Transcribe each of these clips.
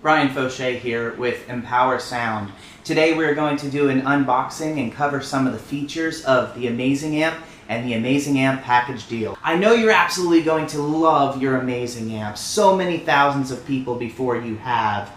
Brian Fauché here with Empower Sound. Today we're going to do an unboxing and cover some of the features of the Amazing Amp and the Amazing Amp package deal. I know you're absolutely going to love your Amazing Amp. So many thousands of people before you have.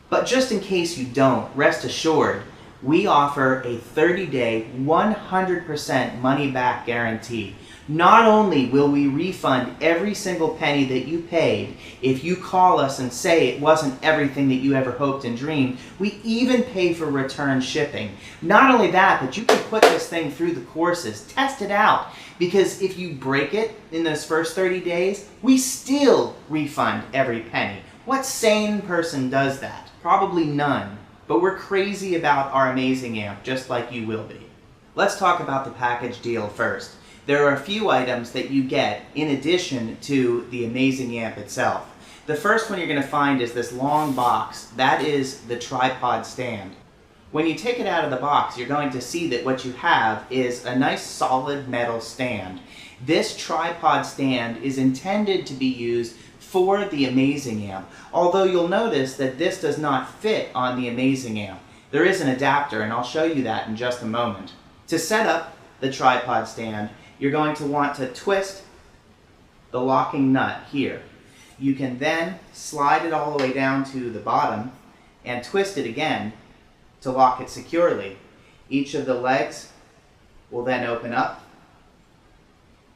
But just in case you don't, rest assured, we offer a 30-day, 100% money-back guarantee. Not only will we refund every single penny that you paid if you call us and say it wasn't everything that you ever hoped and dreamed, we even pay for return shipping. Not only that, but you can put this thing through the courses, test it out, because if you break it in those first 30 days, we still refund every penny. What sane person does that? Probably none. But we're crazy about our Amazing Amp, just like you will be. Let's talk about the package deal first. There are a few items that you get in addition to the Amazing Amp itself. The first one you're going to find is this long box. That is the tripod stand. When you take it out of the box, you're going to see that what you have is a nice solid metal stand. This tripod stand is intended to be used for the Amazing Amp, although you'll notice that this does not fit on the Amazing Amp. There is an adapter, and I'll show you that in just a moment. To set up the tripod stand, you're going to want to twist the locking nut here. You can then slide it all the way down to the bottom and twist it again to lock it securely. Each of the legs will then open up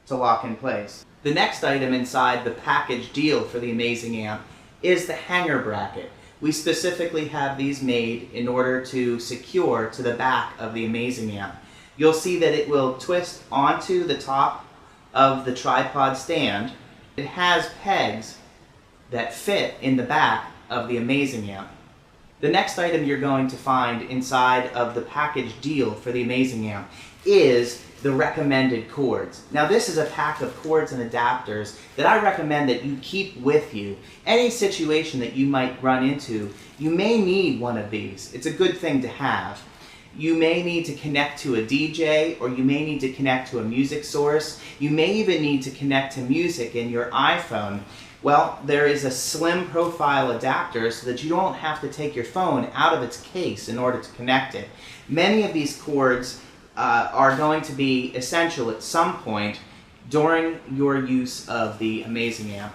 to lock in place. The next item inside the package deal for the Amazing Amp is the hanger bracket. We specifically have these made in order to secure to the back of the Amazing Amp. You'll see that it will twist onto the top of the tripod stand. It has pegs that fit in the back of the Amazing Amp. The next item you're going to find inside of the package deal for the Amazing Amp is the recommended cords. Now this is a pack of cords and adapters that I recommend that you keep with you. Any situation that you might run into, you may need one of these. It's a good thing to have. You may need to connect to a DJ, or you may need to connect to a music source. You may even need to connect to music in your iPhone. Well, there is a slim profile adapter so that you don't have to take your phone out of its case in order to connect it. Many of these cords are going to be essential at some point during your use of the Amazing Amp.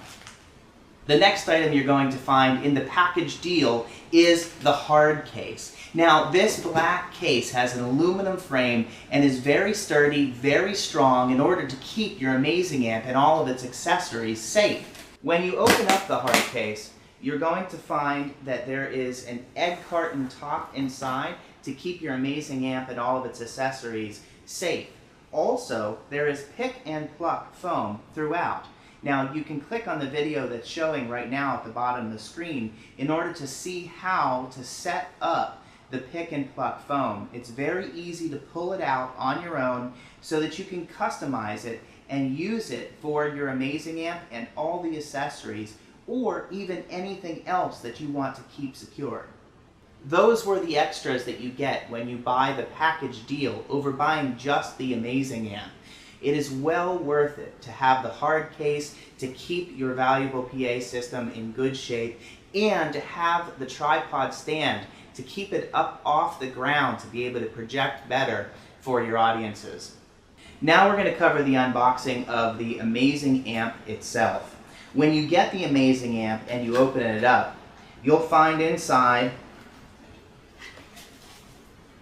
The next item you're going to find in the package deal is the hard case. Now, this black case has an aluminum frame and is very sturdy, very strong in order to keep your Amazing Amp and all of its accessories safe. When you open up the hard case, you're going to find that there is an egg carton top inside to keep your Amazing Amp and all of its accessories safe. Also, there is pick and pluck foam throughout. Now, you can click on the video that's showing right now at the bottom of the screen in order to see how to set up the pick and pluck foam. It's very easy to pull it out on your own so that you can customize it and use it for your Amazing Amp and all the accessories, or even anything else that you want to keep secure. Those were the extras that you get when you buy the package deal over buying just the Amazing Amp. It is well worth it to have the hard case to keep your valuable PA system in good shape, and to have the tripod stand to keep it up off the ground to be able to project better for your audiences. Now we're going to cover the unboxing of the Amazing Amp itself. When you get the Amazing Amp and you open it up, you'll find inside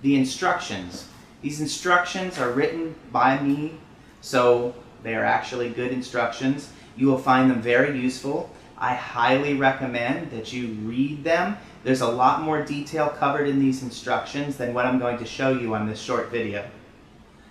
the instructions. These instructions are written by me, so they are actually good instructions. You will find them very useful. I highly recommend that you read them. There's a lot more detail covered in these instructions than what I'm going to show you on this short video.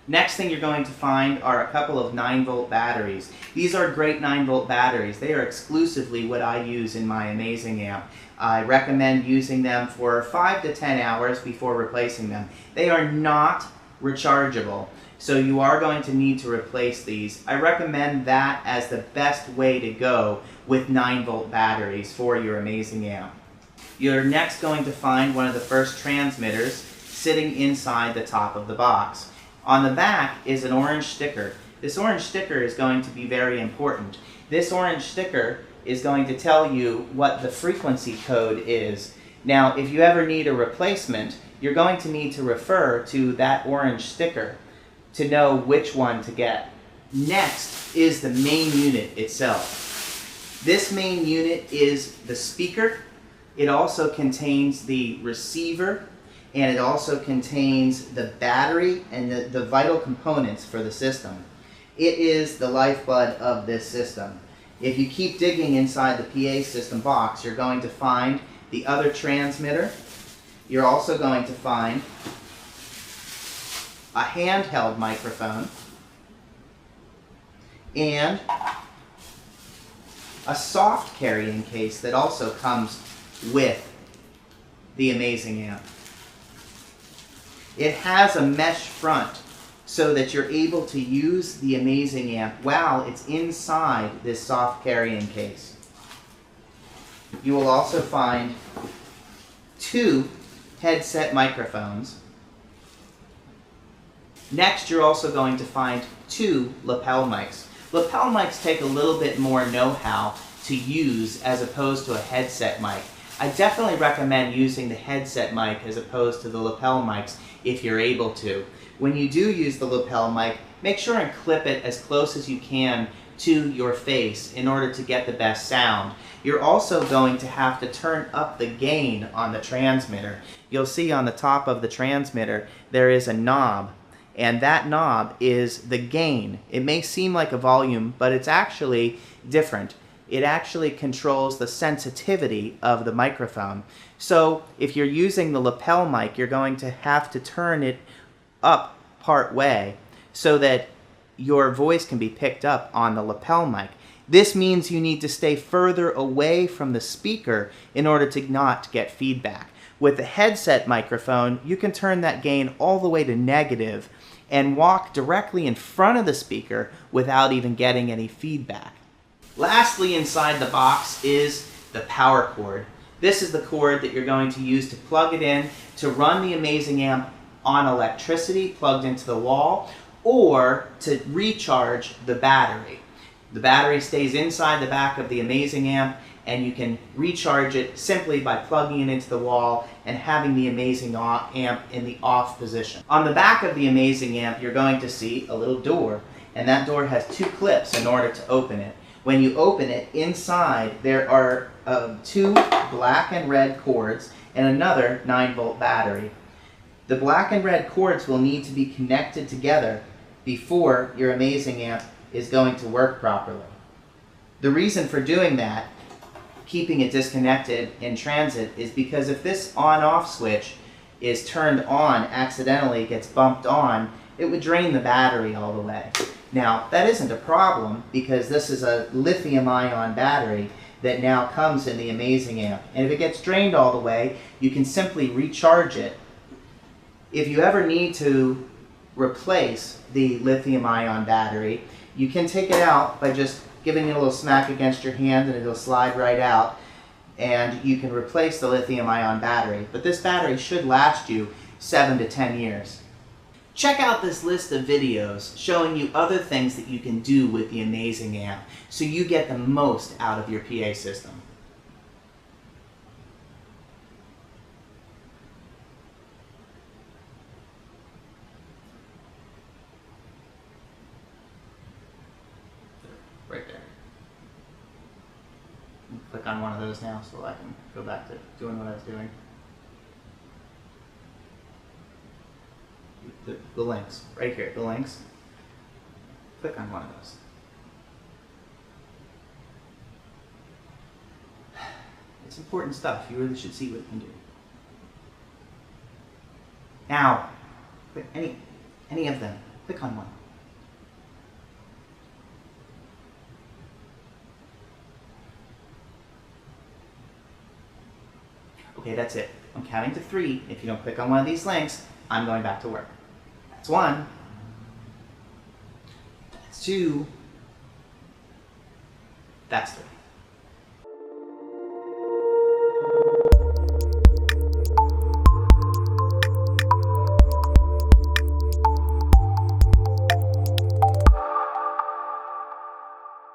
Next thing you're going to find are a couple of 9-volt batteries. These are great 9-volt batteries. They are exclusively what I use in my Amazing Amp. I recommend using them for 5 to 10 hours before replacing them. They are not rechargeable, so you are going to need to replace these. I recommend that as the best way to go with 9-volt batteries for your Amazing Amp. You're next going to find one of the first transmitters sitting inside the top of the box. On the back is an orange sticker. This orange sticker is going to be very important. This orange sticker is going to tell you what the frequency code is. Now, if you ever need a replacement, you're going to need to refer to that orange sticker to know which one to get. Next is the main unit itself. This main unit is the speaker. It also contains the receiver, and it also contains the battery and the vital components for the system. It is the lifeblood of this system. If you keep digging inside the PA system box, you're going to find the other transmitter. You're also going to find a handheld microphone and a soft carrying case that also comes with the amazing amp. It has a mesh front so that you're able to use the amazing amp while it's inside this soft carrying case. You will also find 2 headset microphones. Next, you're also going to find 2 lapel mics. Lapel mics take a little bit more know-how to use as opposed to a headset mic. I definitely recommend using the headset mic as opposed to the lapel mics if you're able to. When you do use the lapel mic, make sure and clip it as close as you can to your face in order to get the best sound. You're also going to have to turn up the gain on the transmitter. You'll see on the top of the transmitter there is a knob, and that knob is the gain. It may seem like a volume, but it's actually different. It actually controls the sensitivity of the microphone. So if you're using the lapel mic, you're going to have to turn it up part way so that your voice can be picked up on the lapel mic. This means you need to stay further away from the speaker in order to not get feedback. With the headset microphone, you can turn that gain all the way to negative and walk directly in front of the speaker without even getting any feedback. Lastly, inside the box is the power cord. This is the cord that you're going to use to plug it in to run the amazing amp on electricity plugged into the wall, or to recharge the battery. The battery stays inside the back of the amazing amp, and you can recharge it simply by plugging it into the wall and having the amazing amp in the off position. On the back of the amazing amp, you're going to see a little door, and that door has 2 clips in order to open it. When you open it, inside there are 2 black and red cords and another 9-volt battery. The black and red cords will need to be connected together before your amazing amp is going to work properly. The reason for doing that, keeping it disconnected in transit, is because if this on-off switch is turned on accidentally, gets bumped on, it would drain the battery all the way. Now, that isn't a problem because this is a lithium-ion battery that now comes in the amazing amp. And if it gets drained all the way, you can simply recharge it. If you ever need to replace the lithium-ion battery, you can take it out by just giving it a little smack against your hand and it'll slide right out, and you can replace the lithium-ion battery. But this battery should last you 7 to 10 years. Check out this list of videos showing you other things that you can do with the amazing amp so you get the most out of your PA system. Right there. Click on one of those now so I can go back to doing what I was doing. The links, right here, the links. Click on one of those. It's important stuff. You really should see what it can do. Now, click any of them. Click on one. Okay, that's it. I'm counting to 3. If you don't click on one of these links, I'm going back to work. That's 1. That's 2. That's 3.